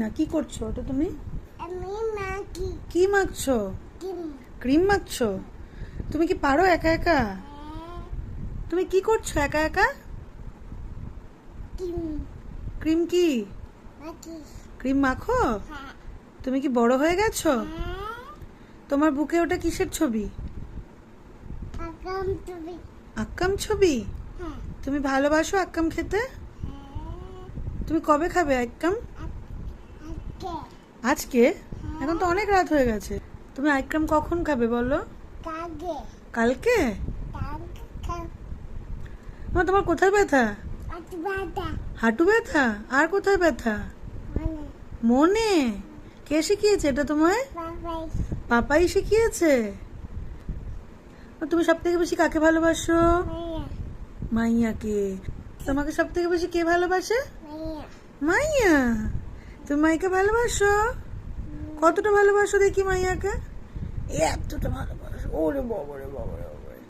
না কি করছো ওটা তুমি? আমি মাখি কি মাখছো? ডিম। ক্রিম মাখছো? তুমি কি পারো একা একা? তুমি কি করছো একা একা? ডিম ক্রিম কি? মাখি। ক্রিম মাখো? হ্যাঁ তুমি কি বড় হয়ে গেছো? হ্যাঁ তোমার বুকে ওটা কিসের ছবি? আকাম তুমি। আক্কাম ছবি? হ্যাঁ তুমি ভালোবাসো আক্কাম খেতে? হ্যাঁ তুমি কবে খাবে আক্কাম? আজকে আজকে? এখন তো অনেক রাত হয়ে গেছে। তুমি আইক্রাম কখন খাবে বলো? কাগে কালকে? কাগে তোমার কোথায় ব্যথা? আতবাদা হাঁটু ব্যথা? আর কোথায় ব্যথা? মানে মনে? কে শিখিয়েছে এটা তোমায়? বাবাই পাপাই শিখিয়েছে? তুমি সব থেকে বেশি কাকে ভালোবাসো? মাইয়া মাইয়াকে। তোমাকে সব থেকে বেশি কে ভালোবাসে? মাইয়া মাইয়া। তুমি মাইকে ভালোবাসো? কতটা ভালোবাসো দেখি মাইয়াকে? এতটা ভালোবাসো? ওরে বাবা রে বাবা রে বাবা।